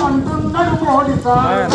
అంటున్నాడు మోడీ సార్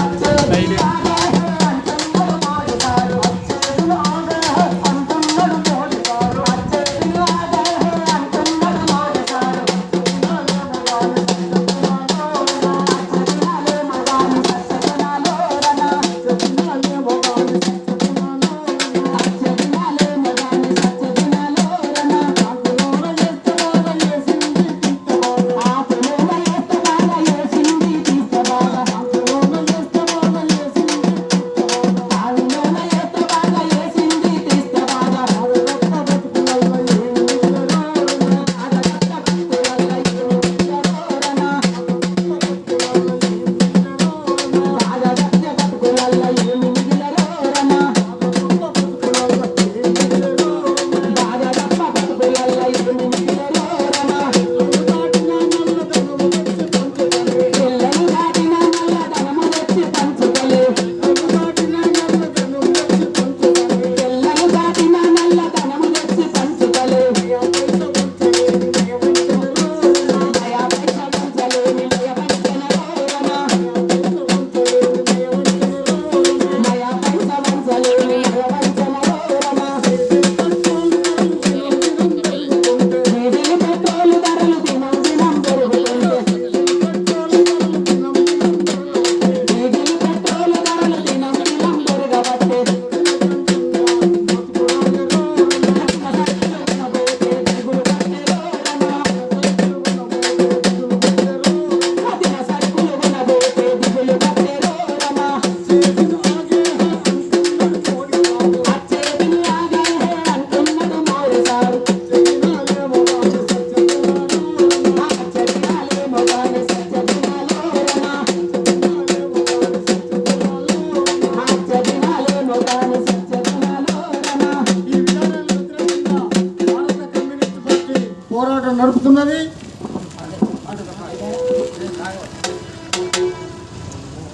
పోరాటం నడుపుతున్నది.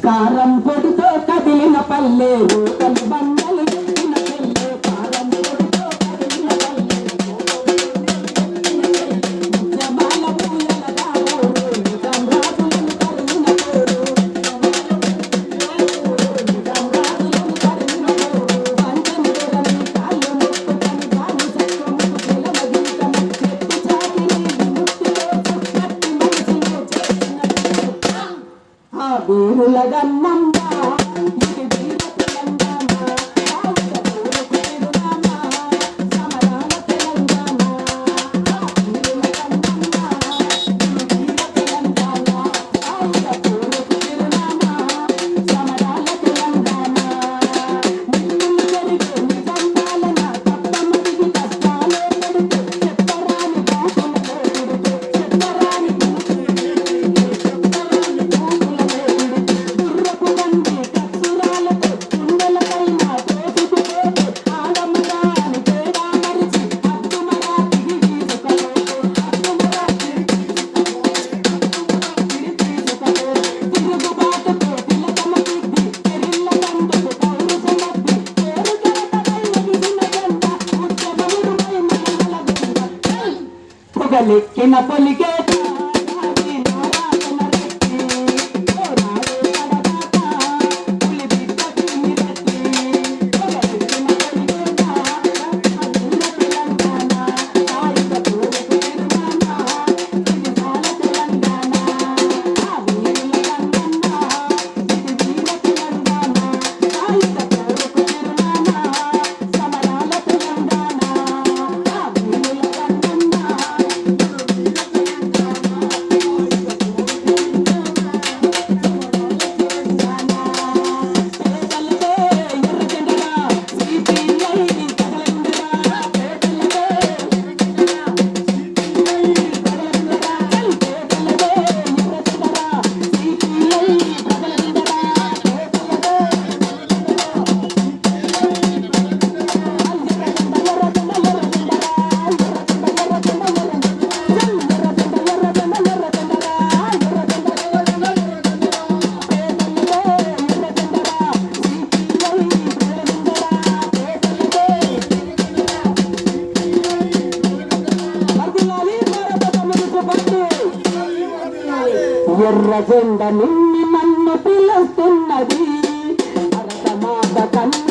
కారం పొడితో కదిలిన పల్లె రోకలి బండలు ఎక్కిన పెళ్ళే కారం పొడితో కదిలిన పల్లె జమాల పూలల దాగోరు నిజం రాజులను తరిమిన పోరు నిజం రాజులను తరిమిన పోరు వంచని తెరని కాళ్ళు ముక్కుతని గాని సత్వముకు పిలవగీతము చెట్టు చాకిని విముక్తిలో సుక్కట్టి మనసులో చేసిన ఆ వీరుల గన్నమ్మ ఇది వీర తెలంగాణ సాయుధ పోరుకు తిరునామా సమరాల తెలంగాణ ఆ వీరుల గన్నమ్మ ఇది వీర తెలంగాణ సాయుధ పోరుకు తిరునామా సమరాల తెలంగాణ నిన్నులు జరిగే నిజం పాలన తప్పమటికి కష్టాలే పెడుతూ చెప్పరాని బాధలతో పెడుతూ చెప్పరాని గుర్రపు బండి కచ్చురాలతో కుండలపైన తోసుకుపోతూ ఆడమగాని తేడా మరిచి అద్దుమరా తిరిగి తీసుకపోతూ అద్దుమరా తిరిగి తీసుకపోతూ తిరుగుబాటుతో తిలకమ తిద్ది తెరిళ్ళ తందుకు పౌరుషమద్ది పేరు గడపపై ఎగిసిన గంట ఉద్యమముడుమై మనమల గుండ పొగలెక్కిన పొలికేట రాజీ నారాయణ రెడ్డి పోరాడే కడదాత పులి బిడ్డ తిమ్మిరెడ్డి పొగలెక్కిన పొలికేట అదిన తెలంగాణ సాయుధ పోరుకు తిరునామా సిరిసాల తెలంగాణ ఆ వీరుల గన్నమ్మ ఇది వీర తెలంగాణ సాయుధ పోరుకు తిరునామా సమరాల తెలంగాణ ఆ వీరుల గన్నమ్మ ఎర్ర జెండ నిన్ను నన్ను పిలుస్తున్నది భరత మాత కన్ను